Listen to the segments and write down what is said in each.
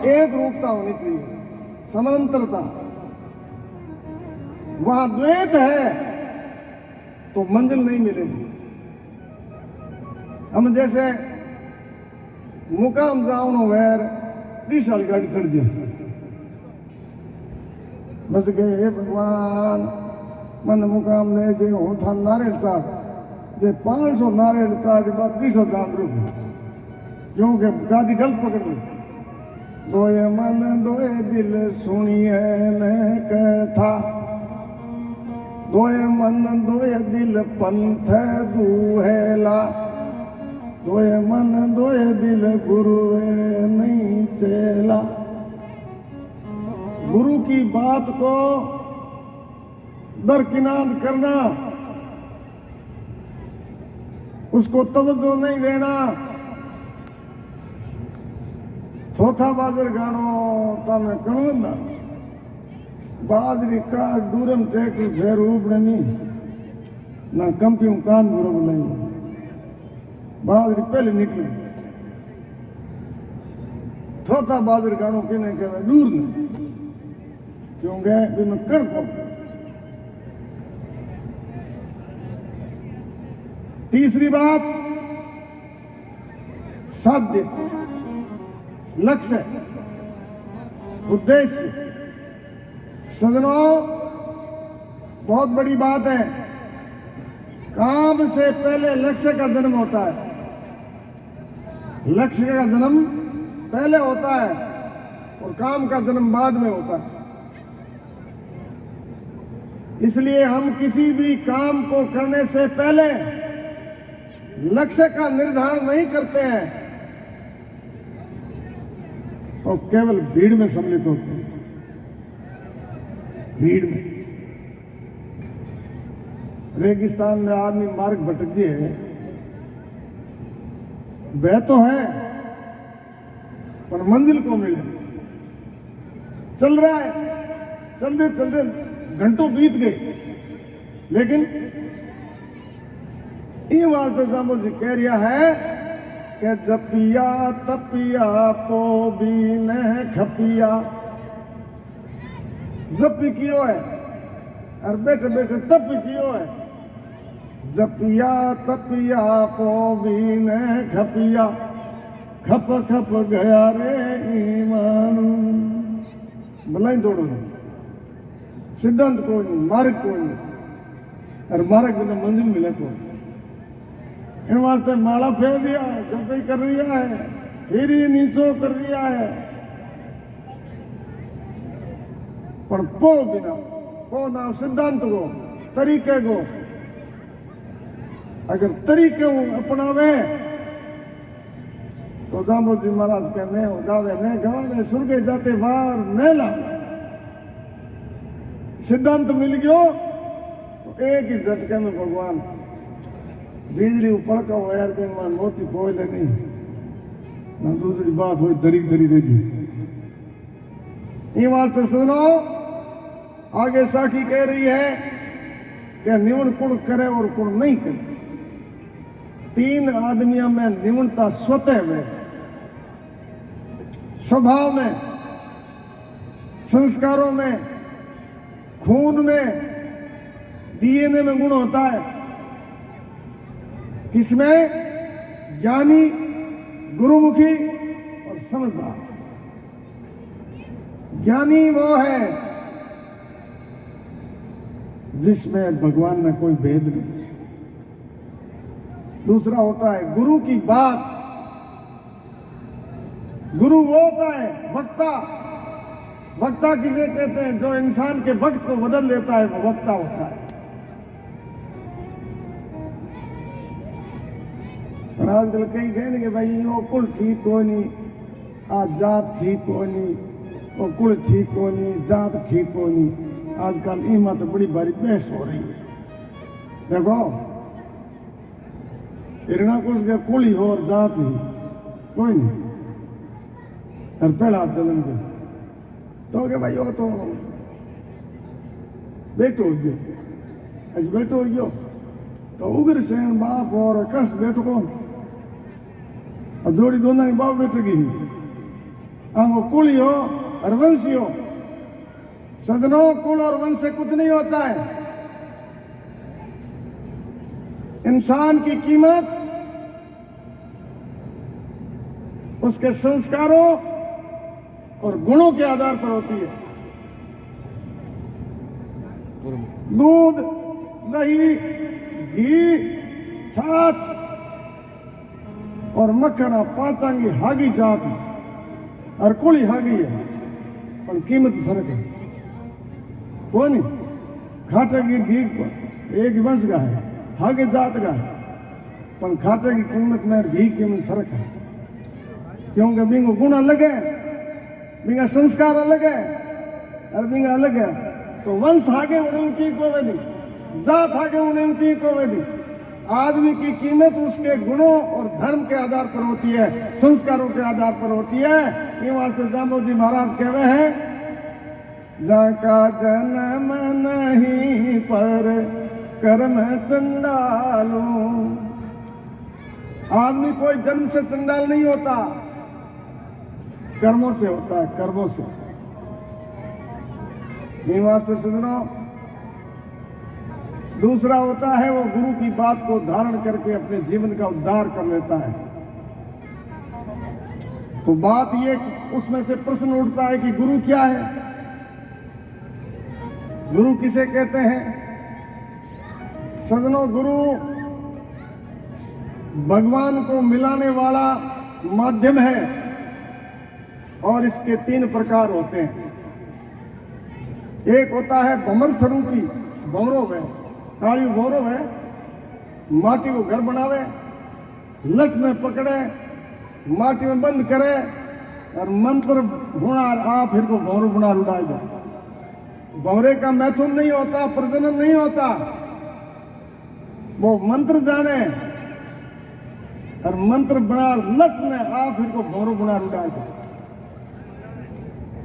एक रूपता होनी चाहिए, समांतरता। वहां द्वैत है तो मंजिल नहीं मिलेगी। हम जैसे मुकाम जाओ वैर 20 साल गाड़ी चढ़ जाए, बस गए हे भगवान मन मुकाम ले जे हूँ था नारियल चाट जे 500 नारियल चाट बाद 200 चांद रुक, क्योंकि गाड़ी गलत पकड़ ली। दोए मन दोए दिल सुनिए न कथा, दोए मन दोए दिल पंथ दूहेला, दोए मन दोए दिल गुरुए नहीं चेला। गुरु की बात को दरकिनार करना, उसको तवज्जो नहीं देना। थोथा बाजर गानो तमे कणवंदा बाजरी का डूरम ट्रैक्टर फेर उबड़नी ना कंपियों कान बरोबर नहीं, बाजरी पहले निकली। थोथा बाजर गानो किने कहे दूर नहीं, क्योंकि बिन कण को। तीसरी बात, साध्य, लक्ष्य, उद्देश्य। सजनों, बहुत बड़ी बात है, काम से पहले लक्ष्य का जन्म होता है। लक्ष्य का जन्म पहले होता है और काम का जन्म बाद में होता है। इसलिए हम किसी भी काम को करने से पहले लक्ष्य का निर्धारण नहीं करते हैं तो केवल भीड़ में सम्मिलित होते हैं। भीड़ में रेगिस्तान में आदमी मार्ग भटक है, वह तो है पर मंजिल को मिले। चल रहा है, चलते चलते घंटों बीत गए, लेकिन ये वास्ते जामुन जी कह रहा है कि जपिया तपिया पो भी न खपिया। जपी कियो है और बैठे बैठे तप कियो है। जपिया तपिया पो भी न खपिया, खप खप गया रे ईमान। भलाई दौड़ो नहीं, सिद्धांत कोई नहीं, मार्ग कोई नहीं, और मार्ग बिना मंजिल मिले को। इन वास्ते माला फेर दिया है, जपई कर रिया है, फिर ही नीचो कर रिया है, पर पो बिना पो ना सिद्धांत को, तरीके को। अगर तरीके अपनावे तो जामो जी महाराज कहने गावे ने गवावे सुर्गे जाते बार न लावे। सिद्धांत मिल गयो तो एक ही झटके में भगवान बिजली उपड़ का हो यार के मान मोती पोले नहीं ना। दूसरी बात हो दरी दरी रही। ये वास्ते सुनो, आगे साखी कह रही है कि निवण कुण करे और कुण नहीं करे। 3 आदमियों में निवणता स्वतः में, स्वभाव में, संस्कारों में, खून में, डीएनए में गुण होता है। किसमें? ज्ञानी, गुरुमुखी और समझदार। ज्ञानी वो है जिसमें भगवान में कोई भेद नहीं। दूसरा होता है गुरु की बात। गुरु वो होता है वक्ता। वक्ता किसे कहते हैं? जो इंसान के वक्त को बदल देता है वो वक्ता होता है। और आजकल कई कहने के भाई वो कुल ठीक हो नहीं, आज जात ठीक हो नहीं, वो कुल ठीक हो नहीं, जात ठीक हो नहीं। आजकल इमा तो बड़ी भारी बहस हो रही है। देखो हिरणा कुछ के कुल ही हो और जात ही कोई नहीं। और पहला जन्म के तो के भाई वो तो बेटो हो गयो, आज बेटो हो गयो तो उग्रसेन बाप और कष्ट बेटो कौन? और जोड़ी दोनों की बाप बेटे की हम वो कुल हो और वंशी हो। सजनों, कुल और वंश से कुछ नहीं होता है। इंसान की कीमत उसके संस्कारों और गुणों के आधार पर होती है। दूध, दही, घी, छाछ और मक्खन पांचांगी हागी जात और कुली हागी है, पर कीमत फर्क है। को नहीं खाटे की घी एक वंश का है, हागे जात का है, पर खाटे की कीमत में घी कीमत फर्क है। क्योंकि बिंगो गुण अलग है, बिंगा संस्कार अलग है और बिंगा अलग है। तो वंश हागे उन्हें की कोवे नहीं, जात हागे उन्हें की कोवे नहीं। आदमी की कीमत उसके गुणों और धर्म के आधार पर होती है, संस्कारों के आधार पर होती है। ये वास्ते जाम्बो जी महाराज कहवे हैं, जाका जन्म नहीं पर कर्म चंडालू। आदमी कोई जन्म से चंडाल नहीं होता, कर्मों से होता है, कर्मों से। ये वास्ते सजनों, दूसरा होता है वो गुरु की बात को धारण करके अपने जीवन का उद्धार कर लेता है। तो बात ये, उसमें से प्रश्न उठता है कि गुरु क्या है, गुरु किसे कहते हैं। सजनों, गुरु भगवान को मिलाने वाला माध्यम है और इसके 3 प्रकार होते हैं। एक होता है भमर स्वरूपी भौरव है, काली भौरव है, माटी को घर बनावे, लठ में पकड़े, माटी में बंद करे और मंत्र भुना आ फिर को भौरव बना उड़ाएगा। भौरे का मैथुन नहीं होता, प्रजनन नहीं होता, वो मंत्र जाने और मंत्र बना लठ में आ फिर को भौरव बना उड़ाएगा।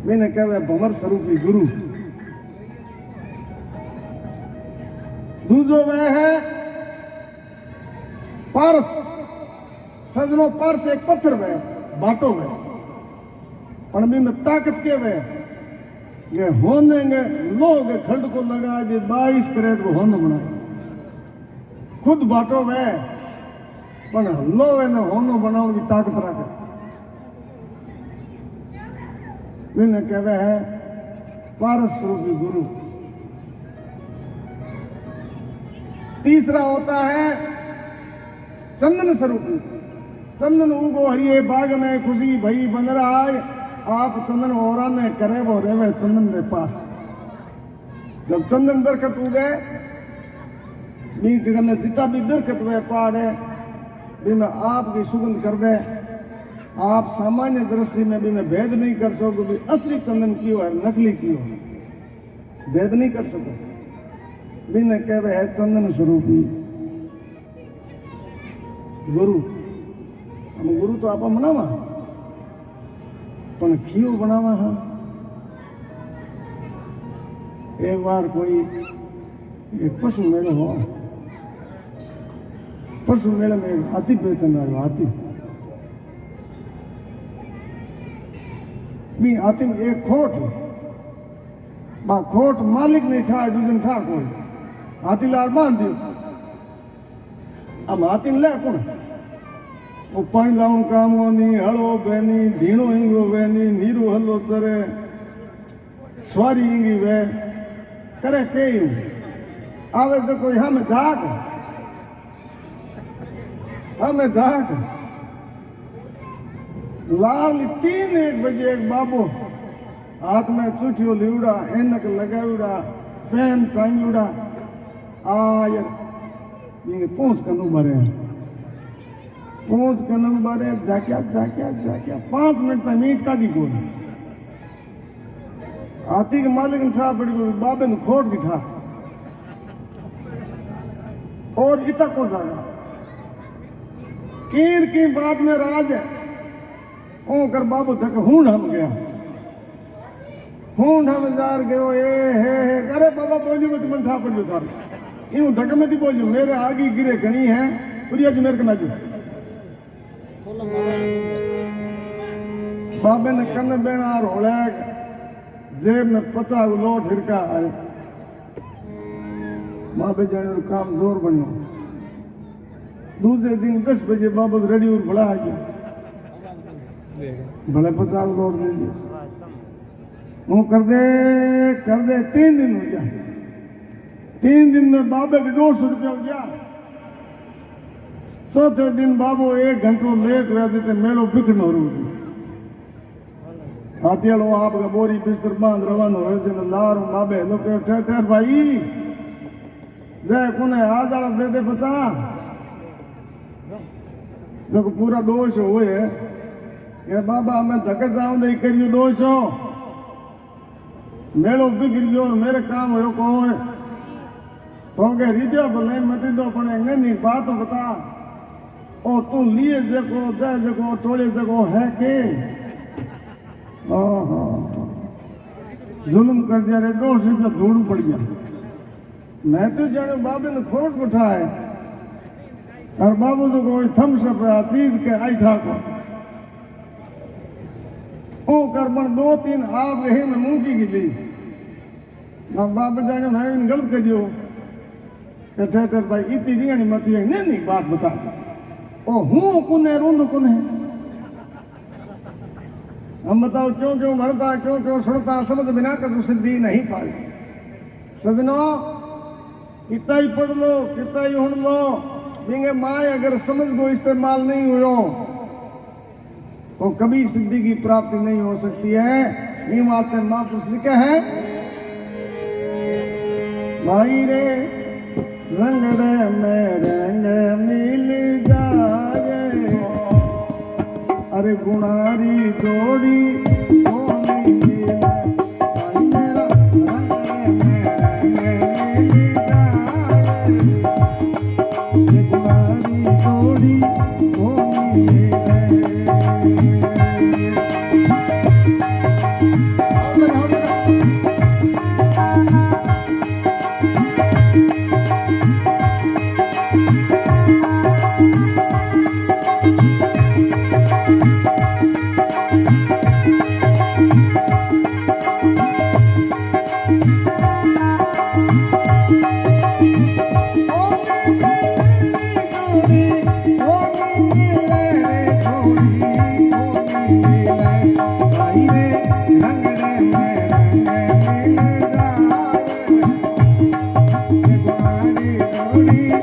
मैंने कहा भमर स्वरूपी गुरु। दूसरो वह है पारस। सजनों, पारस एक पत्थर वह बाटो वह, पर में ताकत के वह ये होंदेंगे लोग खंड को लगा दे 22 कैरेट को होंद बनाए। खुद बाटो वह, पर लो ने होंदो बनाने की ताकत रखे। मैंने कहवे है पारस स्वरूपी गुरु। तीसरा होता है चंदन स्वरूपी। चंदन उगो हरिये बाग में खुशी भई बन रहा है, आप चंदन और ने करे वो रेवे चंदन के पास। जब चंदन दरखत उगे, बीच में जितना भी दरखत वे पहाड़ है, भी में आपकी सुगंध कर दे। आप सामान्य दृष्टि में भी में भेद नहीं कर सको भी असली चंदन क्यों है, नकली क्यों है, भेद नहीं कर सको। बिन कहवे है चंदन स्वरूपी गुरु। हम गुरु तो आप मनावा, पण खीओ बनावा। हाँ, एक बार कोई एक पशु मेले हो, पशु मेले में हाथी बेचन आयो। हाथी भी हाथी में एक खोट, बा खोट मालिक नहीं ठा, दूजन ठा कोई हाथी लाल बांध दियो। अब हाथी ले कौन, वो पानी लाऊं काम होनी, हलो बेनी, धीणो इंगो बेनी, नीरू हलो चरे, स्वारी इंगी वे करे के आवे तो कोई हमें झाक, हमें झाक। लाल 3-1 बजे एक बाबू हाथ में चुटियो लिवड़ा, ऐनक लगावड़ा, पेन टांगड़ा, आय पहुंच कनु भरे, पहुंच कनु भरे, जाक्या 5 मिनट तक मीट काटी को। हाथी के मालिक ने ठा पड़ी को, बाबे ने खोट भी ठा और इतना को जागा। कीर की बात में राज है, ओ कर बाबू तक हूं हम गया, हूं हम जार गयो। ए हे करे बाबा बोली मत मन ठा पड़ो थार, यूं धक में थी बोलियो, मेरे आगे गिरे घनी है पूरी आज मेरे को ना जो बाबे ने कन्न बेना रोले जेब में 50 लोट हिरका आए बाबे जाने काम जोर बनियो दूसरे दिन 10 बजे बाबा रेडी और बड़ा आ गया भले 50 लोट दे दिए वो कर दे 3 दिन हो गया 3 दिन में बाबे के 200 रुपया हो गया चौथे दिन बाबू 1 घंटो लेट हुआ थे मेलो बिकन हो रही हाथियालो आपका बोरी बिस्तर बांध रवान हो जन लार बाबे लोग ठहर भाई जय कोने आज दे दे पता देखो पूरा दोष हुए ये बाबा मैं धक्के जाऊं दे करियो दोष हो मेलो बिगड़ गयो और मेरे काम हो को तो के रिडियो बोले मत दो पण नहीं बात बता ओ तू लिए जको जा जको टोले जको है के जुल्म कर दिया रे 200 रुपया धूड़ पड़ गया मैं तो जाने बाबे ने खोट उठाए और बाबू तो कोई थम्स अप चीज के आई था को ओ करबन 2-3 आप यही में मुंह की गिली ना बाबे जाने भाई ने गलत कर दियो कहते भाई इतनी रियानी मत नहीं बात बता ओ हूँ कुने रोंद कुने हम बताओ क्यों क्यों मरता क्यों क्यों सुनता समझ बिना कर सिद्धि नहीं पाई सजनों कितना ही पढ़ लो कितना ही हुन लो बिंगे माए अगर समझ को इस्तेमाल नहीं हुयो तो कभी सिद्धि की प्राप्ति नहीं हो सकती है ये वास्ते महापुरुष लिखे हैं भाई रे रंग रे में रंग मिल जाए अरे गुणारी जोड़ी भाई मेरा रंग रे में रंग मिल जाए गुणारी जोड़ी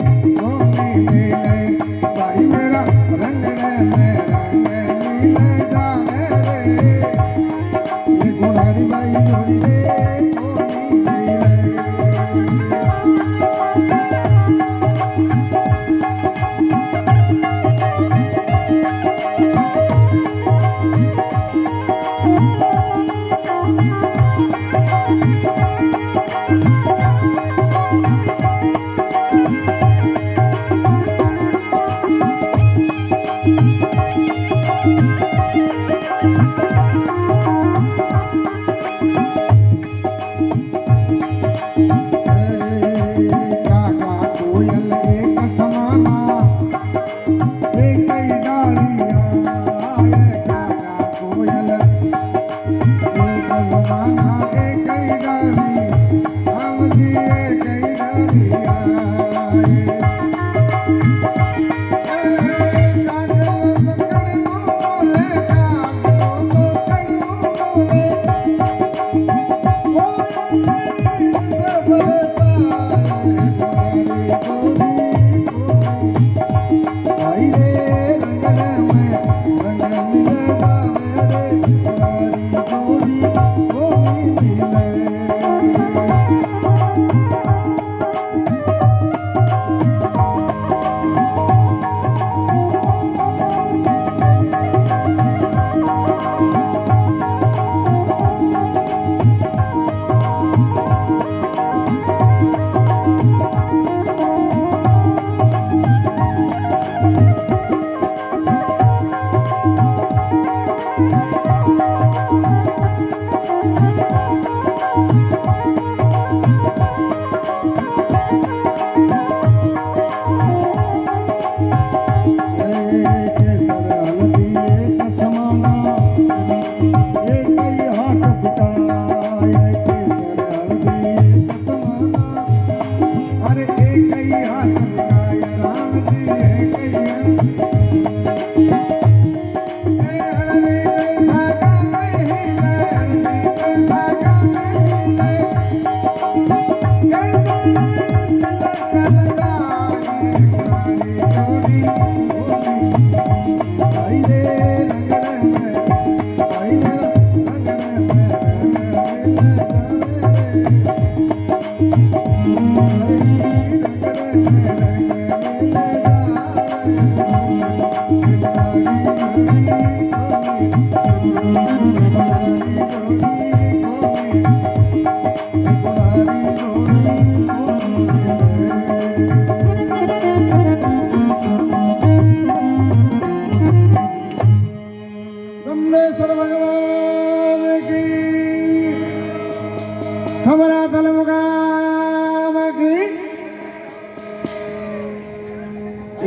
समरा तलमुकाम की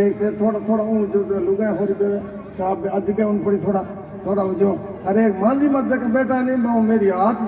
एक थोड़ा थोड़ा जो लुगा हो रही पे आज के उन पड़ी थोड़ा थोड़ा जो अरे मांझी मत बेटा नहीं मेरी हाथ